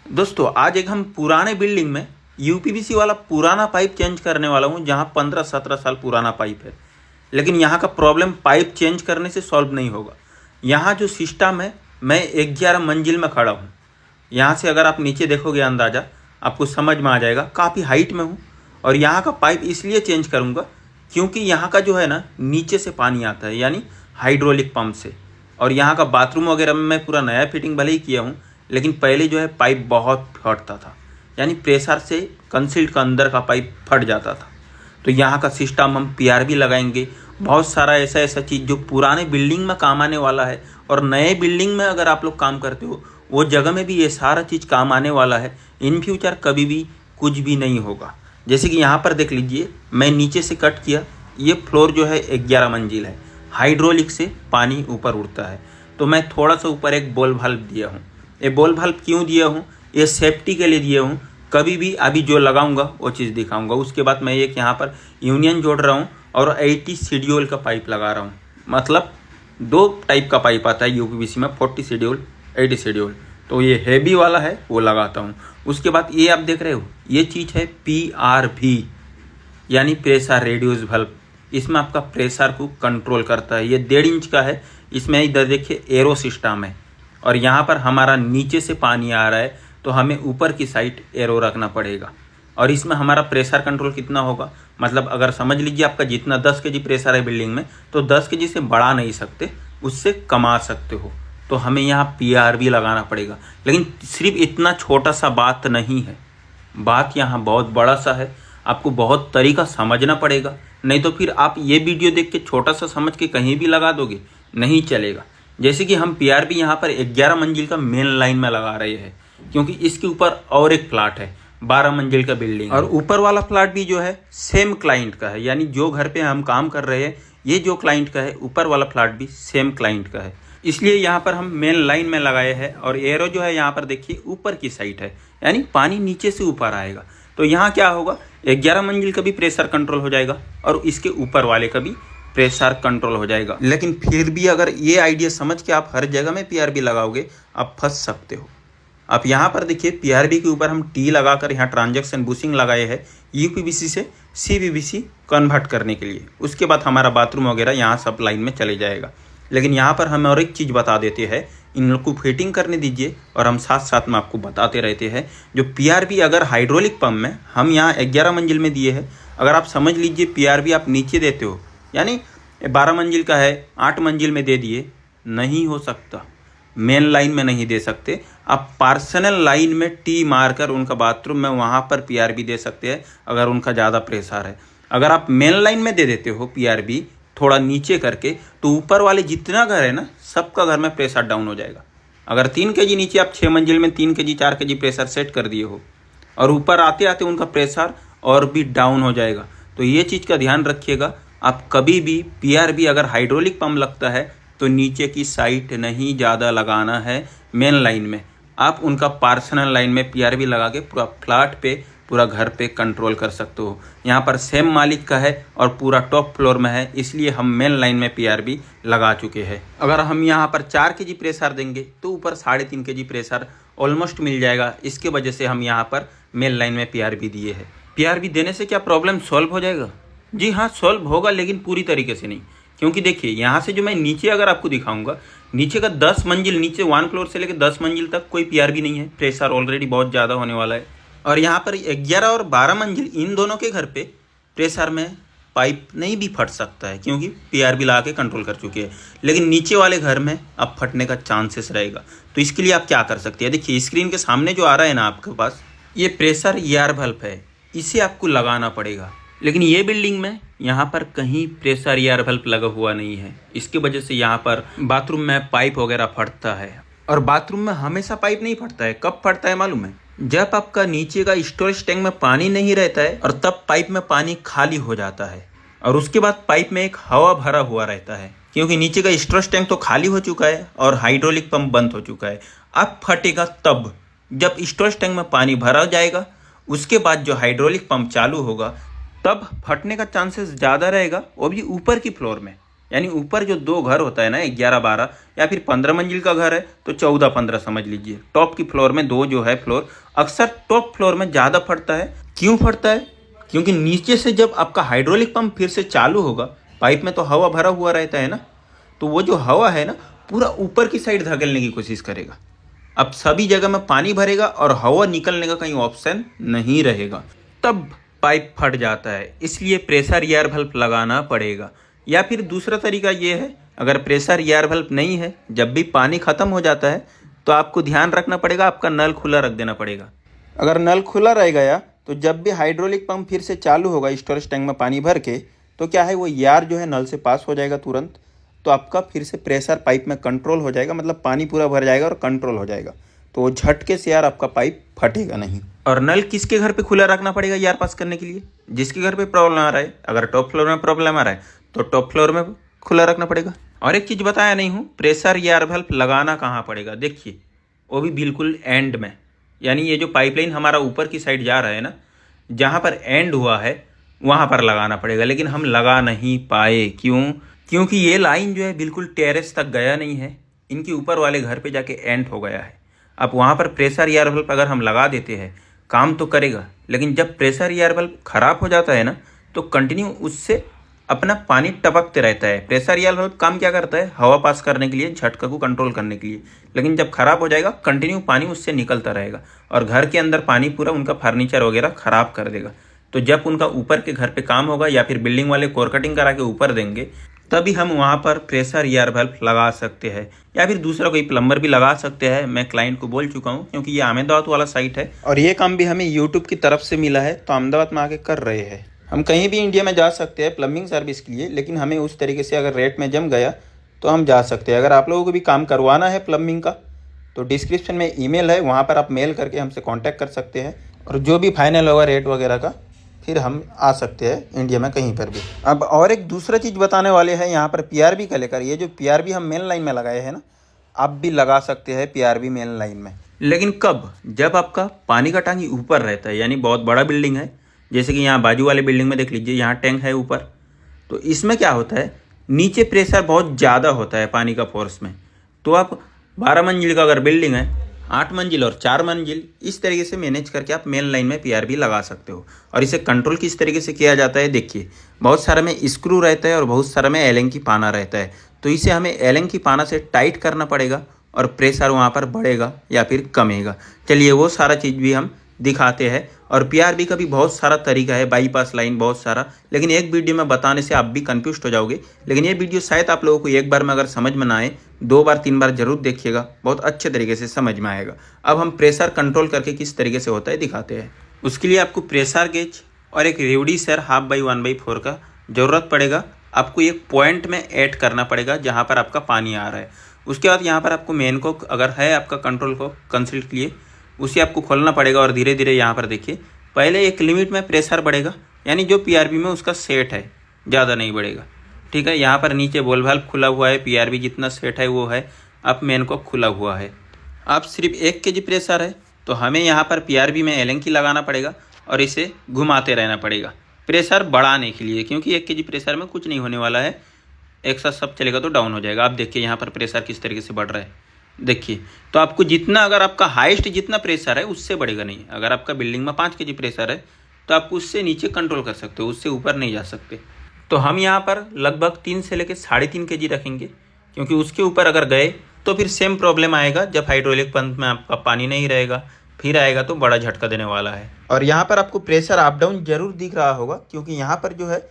दोस्तों आज एक हम पुराने बिल्डिंग में यूपीवीसी वाला पुराना पाइप चेंज करने वाला हूँ, जहाँ 15-17 साल पुराना पाइप है। लेकिन यहाँ का प्रॉब्लम पाइप चेंज करने से सॉल्व नहीं होगा। यहाँ जो सिस्टम है, मैं 11 मंजिल में खड़ा हूँ। यहाँ से अगर आप नीचे देखोगे अंदाज़ा आपको समझ में आ जाएगा, काफ़ी हाइट में हूँ। और यहाँ का पाइप इसलिए चेंज करूँगा क्योंकि यहाँ का जो है ना, नीचे से पानी आता है, यानी हाइड्रोलिक पंप से। और यहाँ का बाथरूम वगैरह में मैं पूरा नया फिटिंग भले ही किया हूँ, लेकिन पहले जो है पाइप बहुत फटता था, यानी प्रेशर से कंसील्ड का अंदर का पाइप फट जाता था। तो यहाँ का सिस्टम हम पीआरबी लगाएंगे, बहुत सारा ऐसा चीज़ जो पुराने बिल्डिंग में काम आने वाला है। और नए बिल्डिंग में अगर आप लोग काम करते हो, वो जगह में भी ये सारा चीज़ काम आने वाला है। इन फ्यूचर कभी भी कुछ भी नहीं होगा। जैसे कि यहाँ पर देख लीजिए, मैं नीचे से कट किया, ये फ्लोर जो है 11 मंजिल है। हाइड्रोलिक से पानी ऊपर उड़ता है, तो मैं थोड़ा सा ऊपर एक बॉल वाल्व दिया हूँ। ये बॉल वाल्व क्यों दिया हूँ? ये सेफ्टी के लिए दिया हूँ। कभी भी अभी जो लगाऊंगा वो चीज़ दिखाऊंगा। उसके बाद मैं एक यहाँ पर यूनियन जोड़ रहा हूँ और 80 शेड्यूल का पाइप लगा रहा हूँ। मतलब 2 टाइप का पाइप आता है यूपीवीसी में, 40 शेड्यूल, 80 शेड्यूल। तो ये हैवी वाला है, वो लगाता हूँ। उसके बाद ये आप देख रहे हो, ये चीज़ है PRV, यानी प्रेशर रेड्यूस वाल्व। इसमें आपका प्रेशर को कंट्रोल करता है। ये 1.5 इंच का है। इसमें इधर देखिए एरो सिस्टम है, और यहाँ पर हमारा नीचे से पानी आ रहा है, तो हमें ऊपर की साइड एरो रखना पड़ेगा। और इसमें हमारा प्रेशर कंट्रोल कितना होगा, मतलब अगर समझ लीजिए आपका जितना 10 kg प्रेशर है बिल्डिंग में, तो 10 kg से बढ़ा नहीं सकते, उससे कमा सकते हो। तो हमें यहाँ PRV लगाना पड़ेगा। लेकिन सिर्फ इतना छोटा सा बात नहीं है, बात यहाँ बहुत बड़ा सा है। आपको बहुत तरीका समझना पड़ेगा, नहीं तो फिर आप ये वीडियो देख के छोटा सा समझ के कहीं भी लगा दोगे, नहीं चलेगा। जैसे कि हम PRV यहाँ पर 11 मंजिल का मेन लाइन में लगा रहे हैं, क्योंकि इसके ऊपर और एक प्लाट है, 12 मंजिल का बिल्डिंग। और ऊपर वाला प्लाट भी जो है सेम क्लाइंट का है, यानी जो घर पे हम काम कर रहे हैं, ये जो क्लाइंट का है, ऊपर वाला प्लाट भी सेम क्लाइंट का है। इसलिए यहाँ पर हम मेन लाइन में लगाए हैं। और एरो जो है यहाँ पर देखिए ऊपर की साइड है, यानी पानी नीचे से ऊपर आएगा। तो यहाँ क्या होगा, 11 मंजिल का भी प्रेशर कंट्रोल हो जाएगा और इसके ऊपर वाले का भी प्रेशर कंट्रोल हो जाएगा। लेकिन फिर भी अगर ये आइडिया समझ के आप हर जगह में PRV लगाओगे, आप फंस सकते हो। आप यहाँ पर देखिए, PRV के ऊपर हम T लगाकर यहाँ ट्रांजैक्शन बुशिंग लगाए हैं, यूपीवीसी से CPVC कन्वर्ट करने के लिए। उसके बाद हमारा बाथरूम वगैरह यहाँ सब लाइन में चले जाएगा। लेकिन यहाँ पर हम और एक चीज़ बता देते हैं, इन लोग को फिटिंग करने दीजिए और हम साथ साथ में आपको बताते रहते हैं। जो PRV अगर हाइड्रोलिक पंप में हम यहाँ 11 मंजिल में दिए हैं, अगर आप समझ लीजिए PRV आप नीचे देते हो, यानी 12 मंजिल का है 8 मंजिल में दे दिए, नहीं हो सकता। मेन लाइन में नहीं दे सकते, आप पर्सनल लाइन में T मारकर उनका बाथरूम में वहाँ पर PRV दे सकते हैं अगर उनका ज़्यादा प्रेशर है। अगर आप मेन लाइन में दे देते हो PRV थोड़ा नीचे करके, तो ऊपर वाले जितना घर है ना, सबका घर में प्रेशर डाउन हो जाएगा। अगर 3 kg नीचे आप 6 मंजिल में 3 kg 4 kg प्रेशर सेट कर दिए हो, और ऊपर आते आते उनका प्रेशर और भी डाउन हो जाएगा। तो ये चीज़ का ध्यान रखिएगा। आप कभी भी PRV अगर हाइड्रोलिक पंप लगता है, तो नीचे की साइड नहीं ज़्यादा लगाना है मेन लाइन में। आप उनका पर्सनल लाइन में PRV लगा के पूरा फ्लैट पे, पूरा घर पे कंट्रोल कर सकते हो। यहाँ पर सेम मालिक का है और पूरा टॉप फ्लोर में है, इसलिए हम मेन लाइन में PRV लगा चुके हैं। अगर हम यहाँ पर 4 kg प्रेशर देंगे, तो ऊपर 3.5 kg प्रेशर ऑलमोस्ट मिल जाएगा। इसके वजह से हम यहाँ पर मेन लाइन में PRV दिए हैं। PRV देने से क्या प्रॉब्लम सॉल्व हो जाएगा? जी हाँ, सॉल्व होगा, लेकिन पूरी तरीके से नहीं। क्योंकि देखिए, यहाँ से जो मैं नीचे अगर आपको दिखाऊंगा, नीचे का 10 मंजिल, नीचे 1 फ्लोर से लेकर 10 मंजिल तक कोई PRV नहीं है। प्रेशर ऑलरेडी बहुत ज़्यादा होने वाला है। और यहाँ पर 11 और 12 मंजिल, इन दोनों के घर पे प्रेशर में पाइप नहीं भी फट सकता है, क्योंकि PRV लगा के कंट्रोल कर चुके हैं। लेकिन नीचे वाले घर में अब फटने का चांसेस रहेगा। तो इसके लिए आप क्या कर सकते हैं, देखिए स्क्रीन के सामने जो आ रहा है ना आपके पास, ये प्रेशर एयर वाल्व है, इसे आपको लगाना पड़ेगा। लेकिन ये बिल्डिंग में यहाँ पर कहीं प्रेशर एयर वाल्व लगा हुआ नहीं है। इसकी वजह से यहाँ पर बाथरूम में पाइप वगैरह फटता है। और बाथरूम में हमेशा पाइप नहीं फटता है, कब फटता है मालूम है? जब आपका नीचे का स्टोरेज टैंक में पानी नहीं रहता है, और तब पाइप में पानी खाली हो जाता है, और उसके बाद पाइप में एक हवा भरा हुआ रहता है, क्योंकि नीचे का स्टोरेज टैंक तो खाली हो चुका है और हाइड्रोलिक पंप बंद हो चुका है। अब फटेगा तब जब स्टोरेज टैंक में पानी भरा जाएगा, उसके बाद जो हाइड्रोलिक पंप चालू होगा, तब फटने का चांसेस ज़्यादा रहेगा, वो भी ऊपर की फ्लोर में, यानी ऊपर जो 2 घर होता है ना, 11-12 या फिर 15 मंजिल का घर है तो 14-15 समझ लीजिए। टॉप की फ्लोर में 2 जो है फ्लोर, अक्सर टॉप फ्लोर में ज़्यादा फटता है। क्यों फटता है? क्योंकि नीचे से जब आपका हाइड्रोलिक पंप फिर से चालू होगा, पाइप में तो हवा भरा हुआ रहता है ना, तो वो जो हवा है ना पूरा ऊपर की साइड धकेलने की कोशिश करेगा। अब सभी जगह में पानी भरेगा और हवा निकलने का कहीं ऑप्शन नहीं रहेगा, तब पाइप फट जाता है। इसलिए प्रेशर एयर वाल्व लगाना पड़ेगा। या फिर दूसरा तरीका ये है, अगर प्रेशर एयर वाल्व नहीं है, जब भी पानी ख़त्म हो जाता है तो आपको ध्यान रखना पड़ेगा, आपका नल खुला रख देना पड़ेगा। अगर नल खुला रह गया तो जब भी हाइड्रोलिक पंप फिर से चालू होगा स्टोरेज टैंक में पानी भर के, तो क्या है वो एयर जो है नल से पास हो जाएगा तुरंत, तो आपका फिर से प्रेशर पाइप में कंट्रोल हो जाएगा, मतलब पानी पूरा भर जाएगा और कंट्रोल हो जाएगा। तो वो झटके से यार आपका पाइप फटेगा नहीं। और नल किसके घर पे खुला रखना पड़ेगा यार पास करने के लिए? जिसके घर पे प्रॉब्लम आ रहा है। अगर टॉप फ्लोर में प्रॉब्लम आ रहा है तो टॉप फ्लोर में खुला रखना पड़ेगा। और एक चीज़ बताया नहीं हूँ, प्रेशर एयर वाल्व लगाना कहाँ पड़ेगा, देखिए वो भी बिल्कुल एंड में। यानी ये जो पाइपलाइन हमारा ऊपर की साइड जा रहा है ना, जहाँ पर एंड हुआ है वहाँ पर लगाना पड़ेगा, लेकिन हम लगा नहीं पाए। क्यों? क्योंकि ये लाइन जो है बिल्कुल टेरेस तक गया नहीं है, इनके ऊपर वाले घर पे जाके एंड हो गया है। अब वहाँ पर प्रेशर एयर वाल्व अगर हम लगा देते हैं काम तो करेगा, लेकिन जब प्रेशर एयर वाल्व खराब हो जाता है ना तो कंटिन्यू उससे अपना पानी टपकते रहता है। प्रेशर एयर वाल्व काम क्या करता है? हवा पास करने के लिए, झटका को कंट्रोल करने के लिए। लेकिन जब खराब हो जाएगा कंटिन्यू पानी उससे निकलता रहेगा और घर के अंदर पानी पूरा उनका फर्नीचर वगैरह खराब कर देगा। तो जब उनका ऊपर के घर पे काम होगा या फिर बिल्डिंग वाले कोर कटिंग करा के ऊपर देंगे, तभी हम वहाँ पर प्रेशर एयर वाल्व लगा सकते हैं। या फिर दूसरा कोई प्लम्बर भी लगा सकते हैं। मैं क्लाइंट को बोल चुका हूँ, क्योंकि ये अहमदाबाद वाला साइट है और ये काम भी हमें यूट्यूब की तरफ से मिला है, तो अहमदाबाद में आके कर रहे हैं। हम कहीं भी इंडिया में जा सकते हैं प्लम्बिंग सर्विस के लिए, लेकिन हमें उस तरीके से अगर रेट में जम गया तो हम जा सकते हैं। अगर आप लोगों को भी काम करवाना है प्लम्बिंग का तो डिस्क्रिप्शन में ईमेल है, वहाँ पर आप मेल करके हमसे कांटेक्ट कर सकते हैं और जो भी फाइनल होगा रेट वगैरह का, फिर हम आ सकते हैं इंडिया में कहीं पर भी। अब और एक दूसरा चीज़ बताने वाले हैं यहाँ पर पीआरबी का लेकर। ये जो पीआरबी हम मेन लाइन में लगाए हैं ना, आप भी लगा सकते हैं पीआरबी मेन लाइन में। लेकिन कब? जब आपका पानी का टांकी ऊपर रहता है, यानी बहुत बड़ा बिल्डिंग है, जैसे कि यहाँ बाजू वाले बिल्डिंग में देख लीजिए, यहाँ टैंक है ऊपर। तो इसमें क्या होता है, नीचे प्रेशर बहुत ज़्यादा होता है पानी का फोर्स में। तो आप 12 मंजिल का अगर बिल्डिंग है, 8 मंजिल और 4 मंजिल, इस तरीके से मैनेज करके आप मेन लाइन में पीआरबी लगा सकते हो। और इसे कंट्रोल किस तरीके से किया जाता है, देखिए बहुत सारे में स्क्रू रहता है और बहुत सारे में एलन की पाना रहता है। तो इसे हमें एलन की पाना से टाइट करना पड़ेगा और प्रेशर वहाँ पर बढ़ेगा या फिर कमेगा। चलिए वो सारा चीज़ भी हम दिखाते हैं। और पीआरबी का भी बहुत सारा तरीका है, बाईपास लाइन बहुत सारा, लेकिन एक वीडियो में बताने से आप भी कंफ्यूज हो जाओगे। लेकिन ये वीडियो शायद आप लोगों को एक बार में अगर समझ में ना आए, 2 बार 3 बार जरूर देखिएगा, बहुत अच्छे तरीके से समझ में आएगा। अब हम प्रेशर कंट्रोल करके किस तरीके से होता है दिखाते हैं। उसके लिए आपको प्रेशर गेज और एक रेवडीसर 1/2/4 का ज़रूरत पड़ेगा। आपको एक पॉइंट में ऐड करना पड़ेगा जहाँ पर आपका पानी आ रहा है। उसके बाद यहाँ पर आपको मेन को अगर है आपका कंट्रोल को कंसल्ट के लिए, उसे आपको खोलना पड़ेगा और धीरे धीरे यहाँ पर देखिए पहले एक लिमिट में प्रेशर बढ़ेगा, यानी जो पीआरबी में उसका सेट है, ज़्यादा नहीं बढ़ेगा। ठीक है, यहाँ पर नीचे बॉल वाल्व खुला हुआ है, पीआरबी जितना सेट है वो है, अब मेन को खुला हुआ है। अब सिर्फ 1 kg प्रेशर है तो हमें यहाँ पर पीआरबी में एलन की लगाना पड़ेगा और इसे घुमाते रहना पड़ेगा प्रेशर बढ़ाने के लिए, क्योंकि 1 kg प्रेशर में कुछ नहीं होने वाला है, एक साथ सब चलेगा तो डाउन हो जाएगा। आप देखिए यहाँ पर प्रेशर किस तरीके से बढ़ रहा है, देखिए। तो आपको जितना, अगर आपका हाईएस्ट जितना प्रेशर है उससे बढ़ेगा नहीं। अगर आपका बिल्डिंग में 5 kg प्रेशर है तो आप उससे नीचे कंट्रोल कर सकते हो, उससे ऊपर नहीं जा सकते। तो हम यहाँ पर लगभग 3 से लेकर 3.5 kg रखेंगे, क्योंकि उसके ऊपर अगर गए तो फिर सेम प्रॉब्लम आएगा। जब हाइड्रोलिक पंप में आपका पानी नहीं रहेगा, फिर आएगा तो बड़ा झटका देने वाला है। और यहाँ पर आपको प्रेशर अप डाउन जरूर दिख रहा होगा, क्योंकि यहाँ पर जो है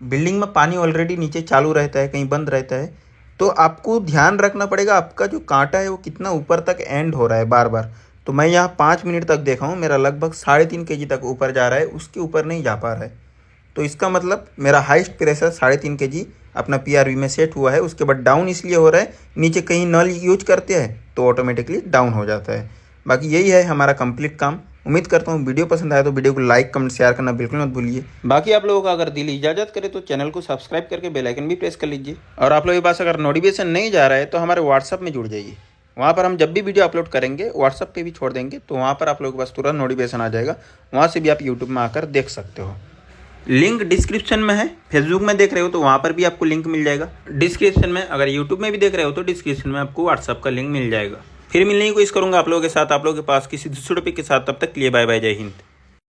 बिल्डिंग में पानी ऑलरेडी नीचे चालू रहता है, कहीं बंद रहता है। तो आपको ध्यान रखना पड़ेगा आपका जो कांटा है वो कितना ऊपर तक एंड हो रहा है बार बार। तो मैं यहाँ 5 मिनट तक देखा हूँ, मेरा लगभग 3.5 kg तक ऊपर जा रहा है, उसके ऊपर नहीं जा पा रहा है। तो इसका मतलब मेरा हाईएस्ट प्रेशर 3.5 kg अपना पीआरबी में सेट हुआ है। उसके बाद डाउन इसलिए हो रहा है, नीचे कहीं नल यूज करते हैं तो ऑटोमेटिकली डाउन हो जाता है। बाकी यही है हमारा कंप्लीट काम। उम्मीद करता हूँ वीडियो पसंद आया तो वीडियो को लाइक कमेंट शेयर करना बिल्कुल मत भूलिए। बाकी आप लोगों का अगर दिल इजाजत करे तो चैनल को सब्सक्राइब करके बेल आइकन भी प्रेस कर लीजिए। और आप लोगों के पास अगर नोटिफिकेशन नहीं जा रहा है तो हमारे व्हाट्सअप में जुड़ जाइए, वहाँ पर हम जब भी वीडियो अपलोड करेंगे व्हाट्सअप पे भी छोड़ देंगे, तो वहाँ पर आप लोगों के पास तुरंत नोटिफिकेशन आ जाएगा, वहाँ से भी आप यूट्यूब में आकर देख सकते हो। लिंक डिस्क्रिप्शन में है। फेसबुक में देख रहे हो तो वहाँ पर भी आपको लिंक मिल जाएगा डिस्क्रिप्शन में। अगर यूट्यूब में भी देख रहे हो तो डिस्क्रिप्शन में आपको व्हाट्सअप का लिंक मिल जाएगा। फिर मिलने की कोशिश करूँगा आप लोगों के साथ, आप लोगों के पास किसी दूसरे टॉपिक के साथ। तब तक के लिए बाय बाय, जय हिंद।